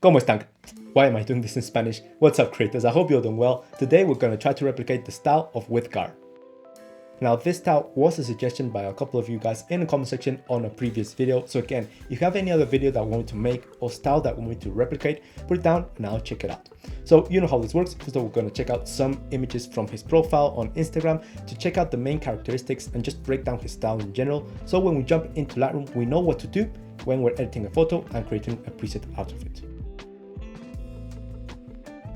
¿Cómo están? Why am I doing this in Spanish? What's up, creators? I hope you're doing well. Today we're going to try to replicate the style of WithGar. Now, this style was a suggestion by a couple of you guys in the comment section on a previous video. So again, if you have any other video that you want me to make or style that you want me to replicate, put it down and I'll check it out. So you know how this works. First of all, we're going to check out some images from his profile on Instagram to check out the main characteristics and just break down his style in general. So when we jump into Lightroom, we know what to do when we're editing a photo and creating a preset out of it.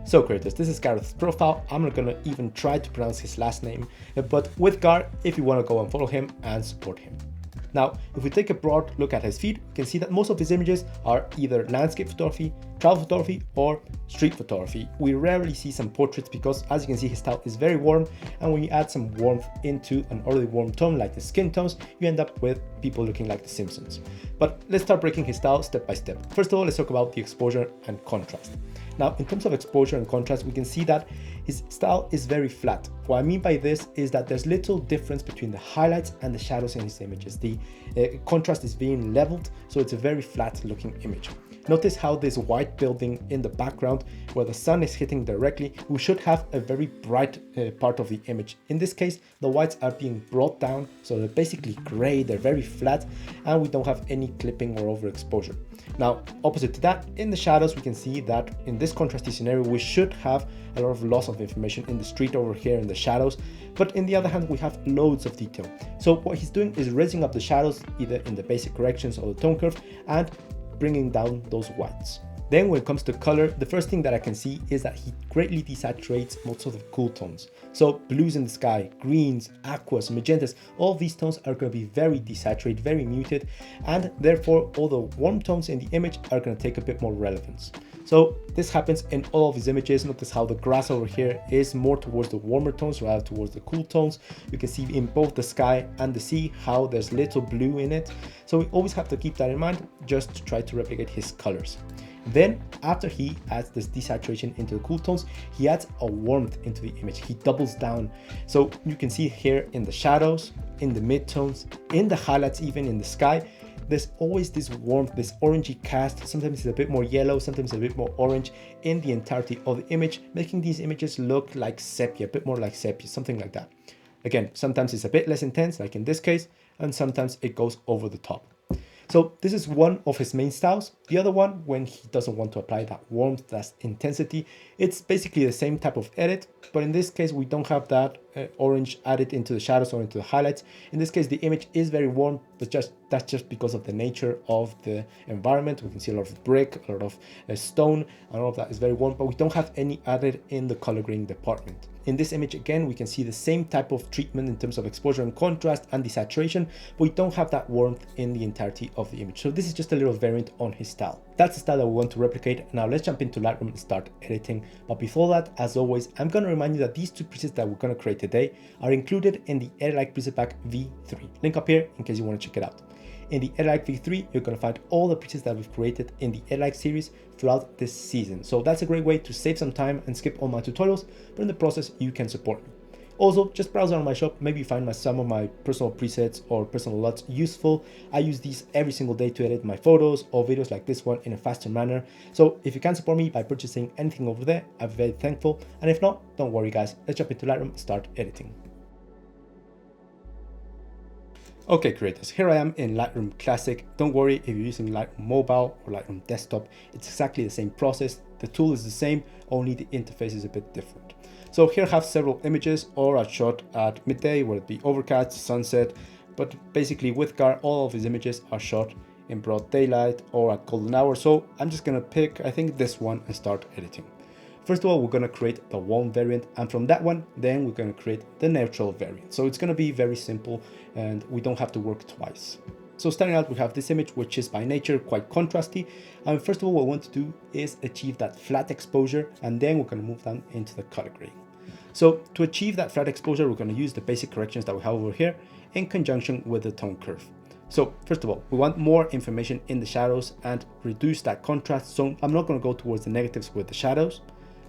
So creators, this is Gareth's profile. I'm not gonna even try to pronounce his last name, but WithGar if you wanna go and follow him and support him. Now, if we take a broad look at his feed, you can see that most of his images are either landscape photography, travel photography, or street photography. We rarely see some portraits because, as you can see, his style is very warm, and when you add some warmth into an already warm tone like the skin tones, you end up with people looking like the Simpsons. But let's start breaking his style step by step. First of all, let's talk about the exposure and contrast. Now, in terms of exposure and contrast, we can see that his style is very flat. What I mean by this is that there's little difference between the highlights and the shadows in his images. The contrast is being leveled, so it's a very flat looking image. Notice how this white building in the background where the sun is hitting directly, we should have a very bright part of the image. In this case, the whites are being brought down, so they're basically gray, they're very flat, and we don't have any clipping or overexposure. Now, opposite to that, in the shadows, we can see that in this contrasty scenario, we should have a lot of loss of information in the street over here in the shadows, but in the other hand, we have loads of detail. So what he's doing is raising up the shadows, either in the basic corrections or the tone curve, and bringing down those whites. Then when it comes to color, the first thing that I can see is that he greatly desaturates most of the cool tones. So blues in the sky, greens, aquas, magentas, all of these tones are going to be very desaturated, very muted, and therefore all the warm tones in the image are going to take a bit more relevance. So this happens in all of his images. Notice how the grass over here is more towards the warmer tones rather towards the cool tones. You can see in both the sky and the sea how there's little blue in it. So we always have to keep that in mind just to try to replicate his colors. Then after he adds this desaturation into the cool tones, he adds a warmth into the image. He doubles down. So you can see here in the shadows, in the midtones, in the highlights, even in the sky, there's always this warmth, this orangey cast. Sometimes it's a bit more yellow, sometimes a bit more orange in the entirety of the image, making these images look like sepia, a bit more like sepia, something like that. Again, sometimes it's a bit less intense, like in this case, and sometimes it goes over the top. So this is one of his main styles. The other one, when he doesn't want to apply that warmth, that intensity, it's basically the same type of edit, but in this case, we don't have that orange added into the shadows or into the highlights. In this case, the image is very warm, but that's just because of the nature of the environment. We can see a lot of brick, a lot of stone, and all of that is very warm, but we don't have any added in the color grading department. In this image, again, we can see the same type of treatment in terms of exposure and contrast and desaturation, but we don't have that warmth in the entirety of the image. So this is just a little variant on his style. That's the style that we want to replicate. Now let's jump into Lightroom and start editing. But before that, as always, I'm going to remind you that these two presets that we're going to create today are included in the Edit Like preset pack V3. Link up here in case you want to check it out. In the Edit Like V3, you're going to find all the presets that we've created in the Edit Like series throughout this season. So that's a great way to save some time and skip all my tutorials, but in the process, you can support me. Also, just browse around my shop, maybe find some of my personal presets or personal LUTs useful. I use these every single day to edit my photos or videos like this one in a faster manner. So if you can support me by purchasing anything over there, I'm very thankful. And if not, don't worry guys, let's jump into Lightroom and start editing. Okay creators, here I am in Lightroom Classic. Don't worry if you're using Lightroom Mobile or Lightroom Desktop, it's exactly the same process. The tool is the same, only the interface is a bit different. So here I have several images or a shot at midday, whether it be overcast, sunset, but basically WithGar, all of his images are shot in broad daylight or at golden hour. So I'm just gonna pick, I think this one and start editing. First of all, we're going to create the warm variant, and from that one, then we're going to create the neutral variant. So it's going to be very simple and we don't have to work twice. So starting out, we have this image, which is by nature quite contrasty. And first of all, what we want to do is achieve that flat exposure, and then we're going to move down into the color grading. So to achieve that flat exposure, we're going to use the basic corrections that we have over here in conjunction with the tone curve. So first of all, we want more information in the shadows and reduce that contrast. So I'm not going to go towards the negatives with the shadows.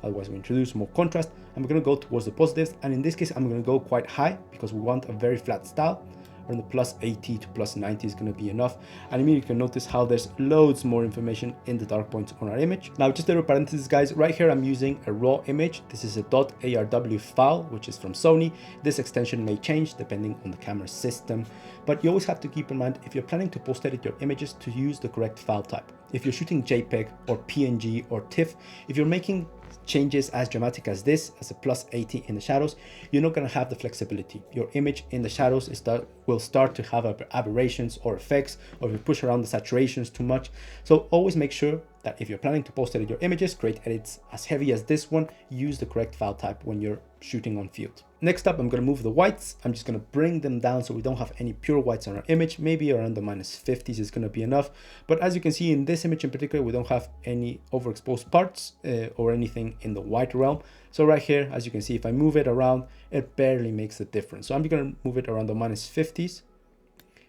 Otherwise, we introduce more contrast, and we're going to go towards the positives. And in this case, I'm going to go quite high because we want a very flat style. around the plus 80 to plus 90 is going to be enough. And immediately you can notice how there's loads more information in the dark points on our image. Now, just a little parenthesis, guys, right here I'm using a raw image. This is a .arw file, which is from Sony. This extension may change depending on the camera system, but you always have to keep in mind, if you're planning to post edit your images, to use the correct file type. If you're shooting JPEG or PNG or TIFF, if you're making changes as dramatic as this, as a plus 80 in the shadows, you're not going to have the flexibility. Your image in the shadows will start to have aberrations or effects, or if you push around the saturations too much. So always make sure that if you're planning to post edit your images, create edits as heavy as this one, use the correct file type when you're shooting on field. Next up, I'm going to move the whites. I'm just going to bring them down so we don't have any pure whites on our image. Maybe around the minus 50s is going to be enough. But as you can see in this image in particular, we don't have any overexposed parts or anything in the white realm. So right here, as you can see, if I move it around, it barely makes a difference. So I'm going to move it around the minus 50s.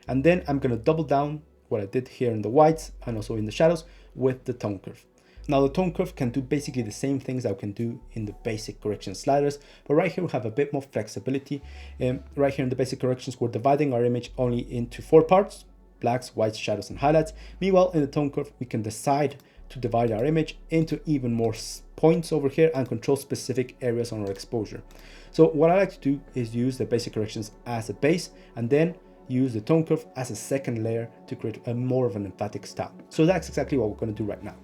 And then I'm going to double down what I did here in the whites and also in the shadows with the tone curve. Now the tone curve can do basically the same things that we can do in the basic correction sliders, but right here we have a bit more flexibility. Right here in the basic corrections, we're dividing our image only into 4 parts: blacks, whites, shadows, and highlights. Meanwhile, in the tone curve, we can decide to divide our image into even more points over here and control specific areas on our exposure. So what I like to do is use the basic corrections as a base and then use the tone curve as a second layer to create a more of an emphatic style. So that's exactly what we're going to do right now.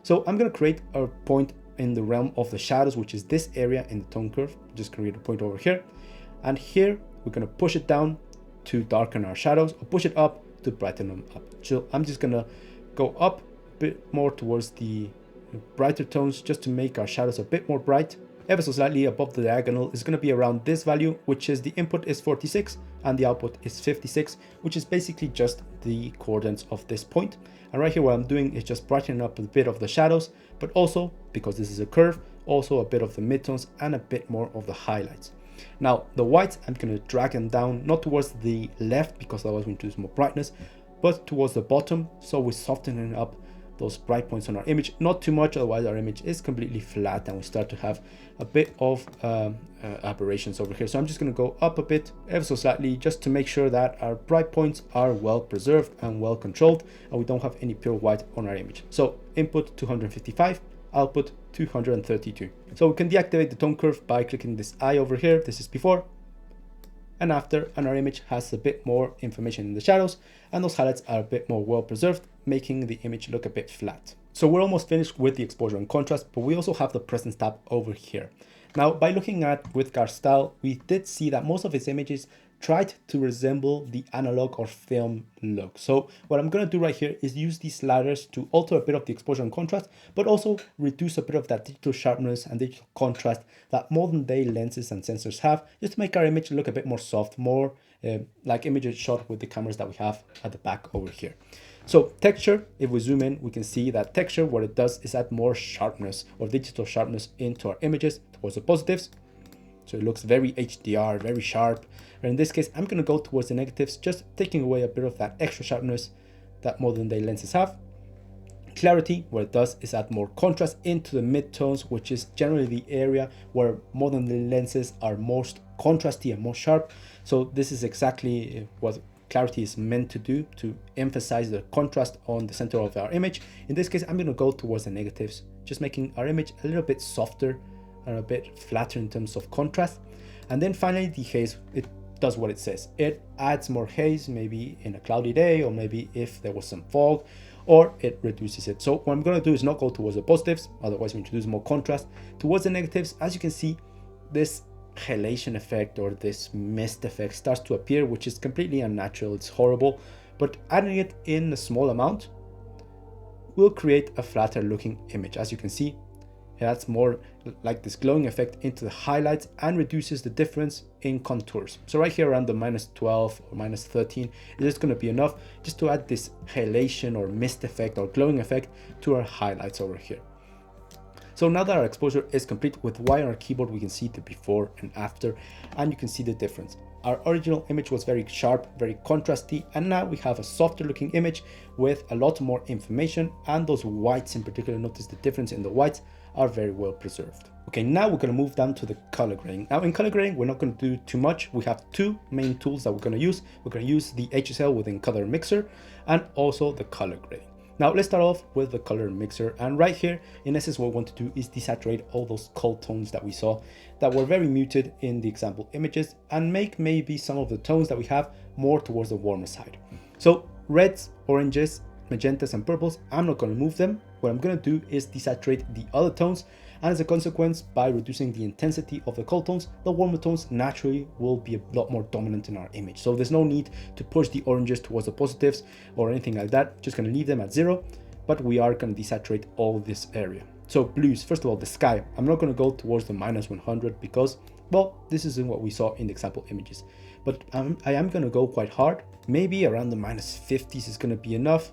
So I'm going to create a point in the realm of the shadows, which is this area in the tone curve. Just create a point over here. And here we're going to push it down to darken our shadows, or push it up to brighten them up. So I'm just going to go up a bit more towards the brighter tones just to make our shadows a bit more bright. Ever so slightly above the diagonal is going to be around this value, which is the input is 46 and the output is 56, which is basically just the coordinates of this point. And right here what I'm doing is just brightening up a bit of the shadows, but also, because this is a curve, also a bit of the midtones and a bit more of the highlights. Now the whites, I'm going to drag them down, not towards the left because otherwise we introduce more brightness, but towards the bottom, so we're softening up those bright points on our image, not too much, otherwise our image is completely flat and we start to have a bit of aberrations over here. So I'm just going to go up a bit, ever so slightly, just to make sure that our bright points are well preserved and well controlled and we don't have any pure white on our image. So input 255, output 232. So we can deactivate the tone curve by clicking this eye over here. This is before and after, and our image has a bit more information in the shadows and those highlights are a bit more well preserved, making the image look a bit flat. So we're almost finished with the exposure and contrast, but we also have the presence tab over here. Now, by looking at WithGar style, we did see that most of his images tried to resemble the analog or film look. So what I'm going to do right here is use these sliders to alter a bit of the exposure and contrast, but also reduce a bit of that digital sharpness and digital contrast that modern day lenses and sensors have, just to make our image look a bit more soft, more like images shot with the cameras that we have at the back over here. So texture, if we zoom in, we can see that texture, what it does is add more sharpness or digital sharpness into our images towards the positives. So it looks very HDR, very sharp. And in this case, I'm going to go towards the negatives, just taking away a bit of that extra sharpness that modern day lenses have. Clarity, what it does is add more contrast into the midtones, which is generally the area where modern day lenses are most contrasty and more sharp. So this is exactly what clarity is meant to do, to emphasize the contrast on the center of our image. In this case, I'm going to go towards the negatives, just making our image a little bit softer and a bit flatter in terms of contrast. And then finally, the haze, it does what it says. It adds more haze, maybe in a cloudy day, or maybe if there was some fog, or it reduces it. So what I'm going to do is not go towards the positives, otherwise we introduce more contrast. Towards the negatives, as you can see, this halation effect or this mist effect starts to appear, which is completely unnatural. It's horrible, but adding it in a small amount will create a flatter looking image. As you can see, it adds more like this glowing effect into the highlights and reduces the difference in contours. So right here around the minus 12 or minus 13 is just going to be enough just to add this halation or mist effect or glowing effect to our highlights over here. So now that our exposure is complete, with Y on our keyboard, we can see the before and after, and you can see the difference. Our original image was very sharp, very contrasty, and now we have a softer looking image with a lot more information, and those whites in particular, notice the difference in the whites, are very well preserved. Okay, now we're going to move down to the color grading. Now in color grading, we're not going to do too much. We have two main tools that we're going to use. We're going to use the HSL within Color Mixer and also the color grading. Now let's start off with the color mixer, and right here in essence what we want to do is desaturate all those cold tones that we saw that were very muted in the example images, and make maybe some of the tones that we have more towards the warmer side. So reds, oranges, magentas and purples, I'm not going to move them. What I'm going to do is desaturate the other tones, and as a consequence, by reducing the intensity of the cold tones, the warmer tones naturally will be a lot more dominant in our image. So there's no need to push the oranges towards the positives or anything like that. Just going to leave them at 0, but we are going to desaturate all this area. So blues, first of all, the sky, I'm not going to go towards the -100 because, well, this isn't what we saw in the example images, but I am going to go quite hard. Maybe around the -50s is going to be enough.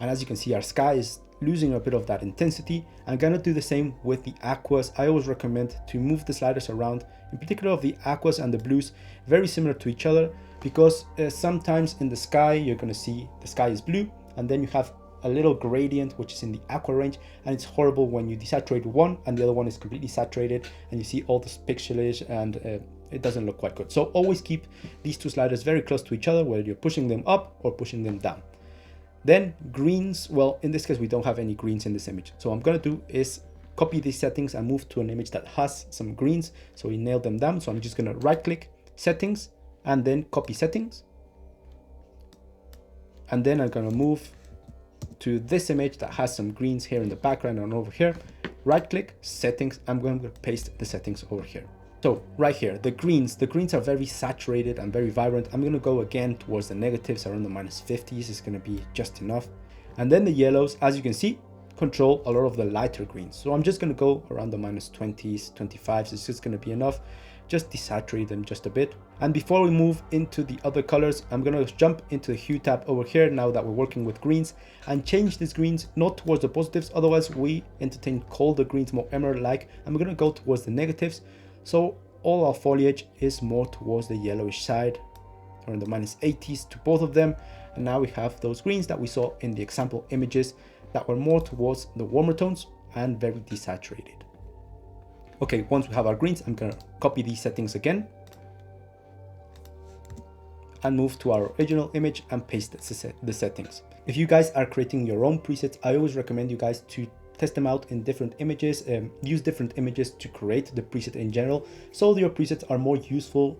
And as you can see, our sky is losing a bit of that intensity. I'm gonna do the same with the aquas. I always recommend to move the sliders around, in particular of the aquas and the blues, very similar to each other, because sometimes in the sky, you're gonna see the sky is blue, and then you have a little gradient, which is in the aqua range, and it's horrible when you desaturate one and the other one is completely saturated, and you see all this pixelage, and it doesn't look quite good. So always keep these two sliders very close to each other, whether you're pushing them up or pushing them down. Then greens, well, in this case, we don't have any greens in this image. So what I'm gonna do is copy these settings and move to an image that has some greens. So we nailed them down. So I'm just gonna right click, settings, and then copy settings. And then I'm gonna move to this image that has some greens here in the background and over here. Right click, settings, I'm going to paste the settings over here. So right here, the greens are very saturated and very vibrant. I'm going to go again towards the negatives around the -50s. It's going to be just enough. And then the yellows, as you can see, control a lot of the lighter greens. So I'm just going to go around the -20s, 25s. It's just going to be enough. Just desaturate them just a bit. And before we move into the other colors, I'm going to jump into the hue tab over here now that we're working with greens, and change these greens not towards the positives. Otherwise we entertain colder greens, more emerald-like. I'm going to go towards the negatives. So all our foliage is more towards the yellowish side, around the -80s to both of them. And now we have those greens that we saw in the example images that were more towards the warmer tones and very desaturated. Okay, once we have our greens, I'm gonna copy these settings again and move to our original image and paste the settings. If you guys are creating your own presets, I always recommend you guys to test them out in different images, use different images to create the preset in general, so your presets are more useful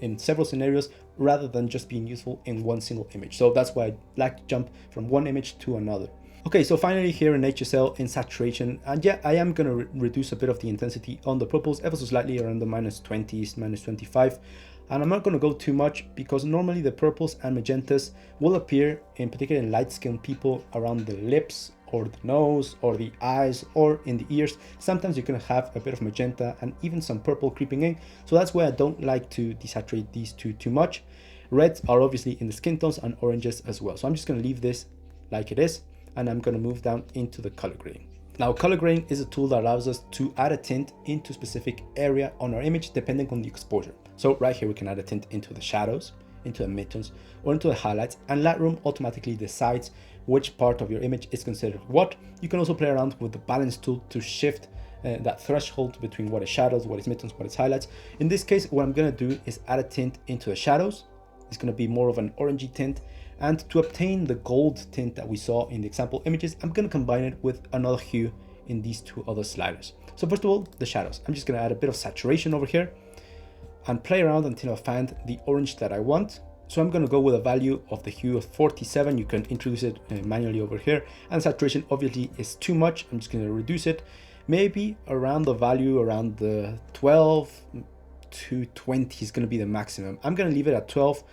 in several scenarios rather than just being useful in one single image. So that's why I like to jump from one image to another. Okay, so finally here in HSL in saturation, and yeah, I am going to reduce a bit of the intensity on the purples ever so slightly around the -20s, -25. And I'm not going to go too much because normally the purples and magentas will appear, in particular in light-skinned people, around the lips or the nose or the eyes or in the ears. Sometimes you're going to have a bit of magenta and even some purple creeping in. So that's why I don't like to desaturate these two too much. Reds are obviously in the skin tones and oranges as well. So I'm just going to leave this like it is, and I'm going to move down into the color grading. Now, color grading is a tool that allows us to add a tint into a specific area on our image depending on the exposure. So right here we can add a tint into the shadows, into the midtones, or into the highlights, and Lightroom automatically decides which part of your image is considered what. You can also play around with the balance tool to shift that threshold between what is shadows, what is midtones, what is highlights. In this case, what I'm going to do is add a tint into the shadows. It's going to be more of an orangey tint. And to obtain the gold tint that we saw in the example images, I'm going to combine it with another hue in these two other sliders. So first of all, the shadows. I'm just going to add a bit of saturation over here and play around until I find the orange that I want. So I'm going to go with a value of the hue of 47. You can introduce it manually over here. And saturation obviously is too much. I'm just going to reduce it. Maybe around the value around the 12 to 20 is going to be the maximum. I'm going to leave it at 12.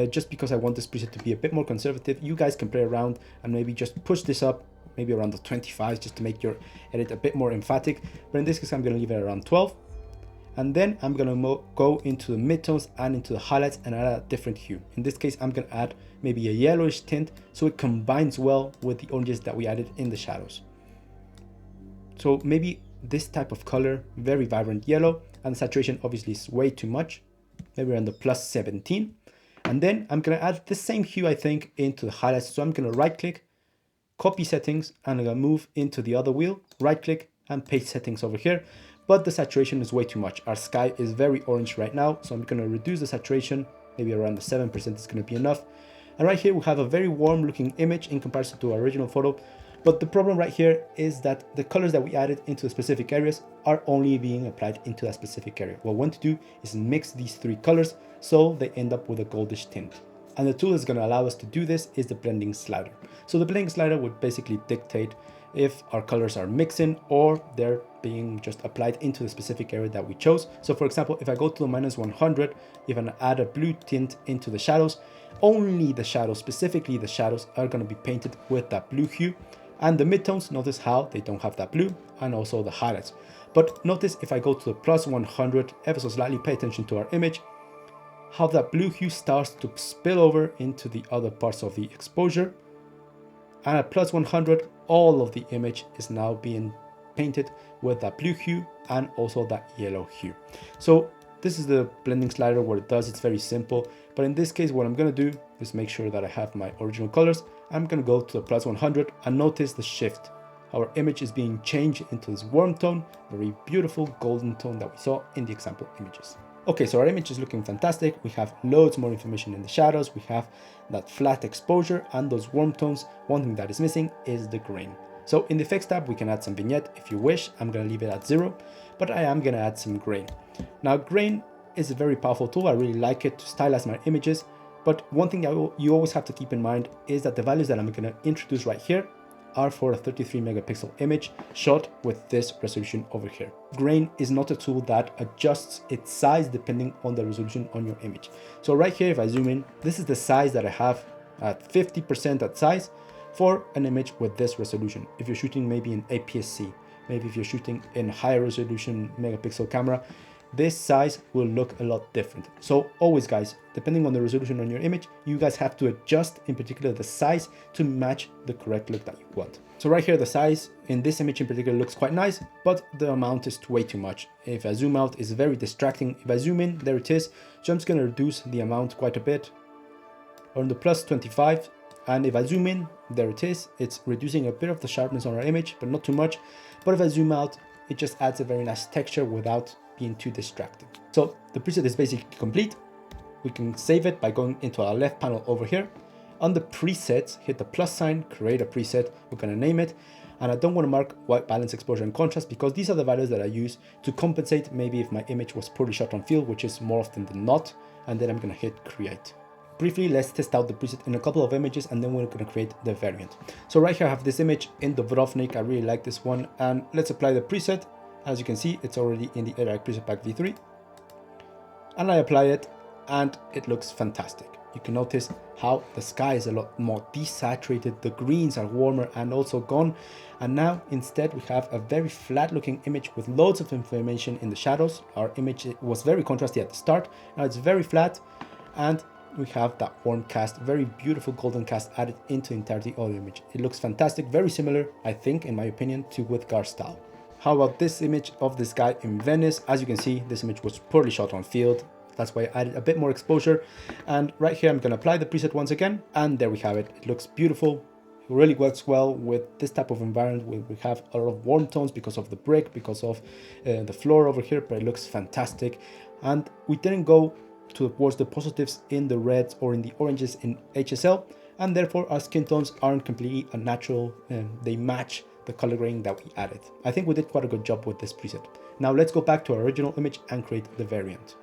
Just because I want this preset to be a bit more conservative. You guys can play around and maybe just push this up, maybe around the 25, just to make your edit a bit more emphatic. But in this case, I'm going to leave it around 12. And then I'm going to go into the midtones and into the highlights and add a different hue. In this case, I'm going to add maybe a yellowish tint so it combines well with the oranges that we added in the shadows. So maybe this type of color, very vibrant yellow, and the saturation obviously is way too much, maybe around the plus 17. And then I'm gonna add the same hue, I think, into the highlights. So I'm gonna right click, copy settings, and I'm gonna move into the other wheel, right click and paste settings over here. But the saturation is way too much. Our sky is very orange right now. So I'm gonna reduce the saturation, maybe around the 7% is gonna be enough. And right here we have a very warm looking image in comparison to our original photo. But the problem right here is that the colors that we added into the specific areas are only being applied into that specific area. What we want to do is mix these three colors so they end up with a goldish tint. And the tool that's going to allow us to do this is the blending slider. So the blending slider would basically dictate if our colors are mixing or they're being just applied into the specific area that we chose. So for example, if I go to the -100, if I add a blue tint into the shadows, only the shadows, specifically the shadows, are going to be painted with that blue hue. And the midtones, notice how they don't have that blue, and also the highlights. But notice if I go to the +100 ever so slightly, pay attention to our image, how that blue hue starts to spill over into the other parts of the exposure. And at +100, all of the image is now being painted with that blue hue and also that yellow hue. So this is the blending slider. What it does, it's very simple. But in this case, what I'm going to do is make sure that I have my original colors. I'm going to go to the +100 and notice the shift. Our image is being changed into this warm tone, very beautiful golden tone that we saw in the example images. Okay, so our image is looking fantastic. We have loads more information in the shadows. We have that flat exposure and those warm tones. One thing that is missing is the grain. So in the effects tab, we can add some vignette if you wish. I'm going to leave it at 0, but I am going to add some grain. Now, grain is a very powerful tool. I really like it to stylize my images. But one thing that you always have to keep in mind is that the values that I'm going to introduce right here are for a 33 megapixel image shot with this resolution over here. Grain is not a tool that adjusts its size depending on the resolution on your image. So right here, if I zoom in, this is the size that I have at 50% at size for an image with this resolution. If you're shooting maybe in APS-C, maybe if you're shooting in higher resolution megapixel camera, this size will look a lot different. So always, guys, depending on the resolution on your image, you guys have to adjust in particular the size to match the correct look that you want. So right here, the size in this image in particular looks quite nice, but the amount is way too much. If I zoom out, it's very distracting. If I zoom in, there it is. So I'm just going to reduce the amount quite a bit on the +25. And if I zoom in, there it is. It's reducing a bit of the sharpness on our image, but not too much. But if I zoom out, it just adds a very nice texture without being too distracting. So the preset is basically complete. We can save it by going into our left panel over here. On the presets, hit the plus sign, create a preset. We're going to name it. And I don't want to mark white balance, exposure, and contrast because these are the values that I use to compensate maybe if my image was poorly shot on field, which is more often than not. And then I'm going to hit create. Briefly, let's test out the preset in a couple of images and then we're going to create the variant. So right here I have this image in the Dubrovnik. I really like this one, and let's apply the preset. As you can see, it's already in the Eric preset pack V3, and I apply it and it looks fantastic. You can notice how the sky is a lot more desaturated, the greens are warmer and also gone, and now instead we have a very flat looking image with loads of information in the shadows. Our image was very contrasty at the start, now it's very flat, and we have that warm cast, very beautiful golden cast added into the entirety of the image. It looks fantastic, very similar, I think, in my opinion, to WithGar style. How about this image of this guy in Venice? As you can see, this image was poorly shot on field. That's why I added a bit more exposure. And right here, I'm going to apply the preset once again. And there we have it. It looks beautiful. It really works well with this type of environment where we have a lot of warm tones because of the brick, because of the floor over here, but it looks fantastic. And we didn't go towards the positives in the reds or in the oranges in HSL. And therefore, our skin tones aren't completely unnatural. They match the color grading that we added. I think we did quite a good job with this preset. Now let's go back to our original image and create the variant.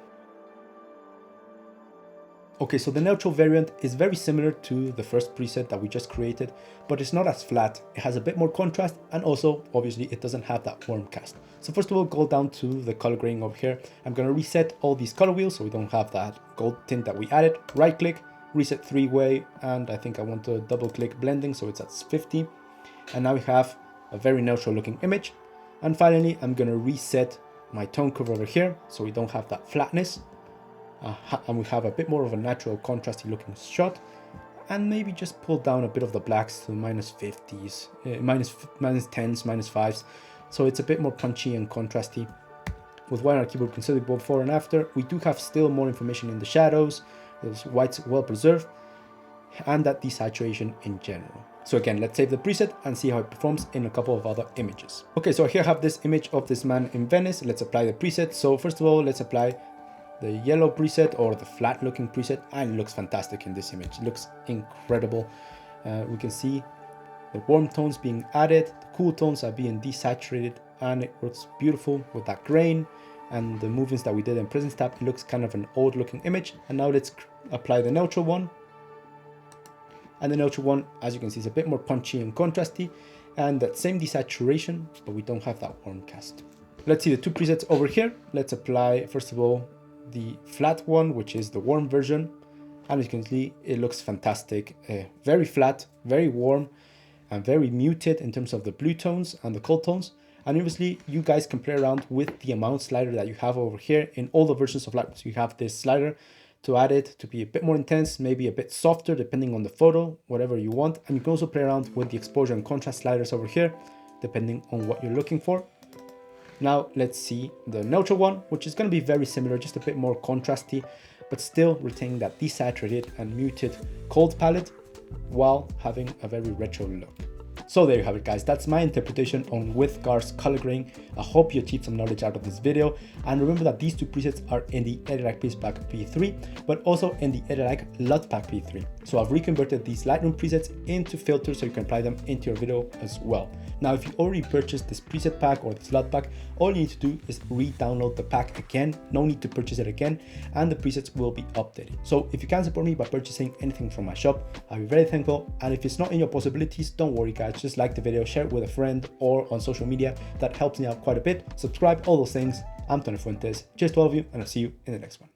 Okay, so the neutral variant is very similar to the first preset that we just created, but it's not as flat. It has a bit more contrast, and also obviously it doesn't have that warm cast. So first of all, go down to the color grading over here. I'm going to reset all these color wheels so we don't have that gold tint that we added. Right click, reset 3-way, and I think I want to double click blending so it's at 50. And now we have a very neutral looking image. And finally, I'm going to reset my tone curve over here so we don't have that flatness. And we have a bit more of a natural contrasty looking shot, and maybe just pull down a bit of the blacks to -50s, -10s, -5s, so it's a bit more punchy and contrasty. With white on our keyboard, consider both before and after. We do have still more information in the shadows, those whites well preserved, and that desaturation in general. So again, let's save the preset and see how it performs in a couple of other images. Okay, so here I have this image of this man in Venice. Let's apply the preset. So first of all, let's apply the yellow preset or the flat looking preset, and it looks fantastic in this image. It looks incredible. We can see the warm tones being added, the cool tones are being desaturated, and it looks beautiful with that grain and the movements that we did in Presence tab. It looks kind of an old looking image. And now let's apply the neutral one. And the neutral one, as you can see, is a bit more punchy and contrasty, and that same desaturation, but we don't have that warm cast. Let's see the two presets over here. Let's apply, first of all, the flat one, which is the warm version. And as you can see, it looks fantastic. Very flat, very warm, and very muted in terms of the blue tones and the cold tones. And obviously, you guys can play around with the amount slider that you have over here in all the versions of Lightroom. So you have this slider to add it to be a bit more intense, maybe a bit softer, depending on the photo, whatever you want. And you can also play around with the exposure and contrast sliders over here, depending on what you're looking for. Now let's see the neutral one, which is going to be very similar, just a bit more contrasty, but still retaining that desaturated and muted cold palette while having a very retro look. So there you have it, guys. That's my interpretation on WithGar's color grading. I hope you achieved some knowledge out of this video. And remember that these two presets are in the Edit Like Piece Pack P3, but also in the Edit Like LUT Pack P3. So I've reconverted these Lightroom presets into filters so you can apply them into your video as well. Now, if you already purchased this preset pack or this LUT pack, all you need to do is re-download the pack again. No need to purchase it again, and the presets will be updated. So if you can support me by purchasing anything from my shop, I'll be very thankful. And if it's not in your possibilities, don't worry, guys. Just like the video, share it with a friend or on social media. That helps me out quite a bit. Subscribe, all those things. I'm Tony Fuentes. Cheers to all of you, and I'll see you in the next one.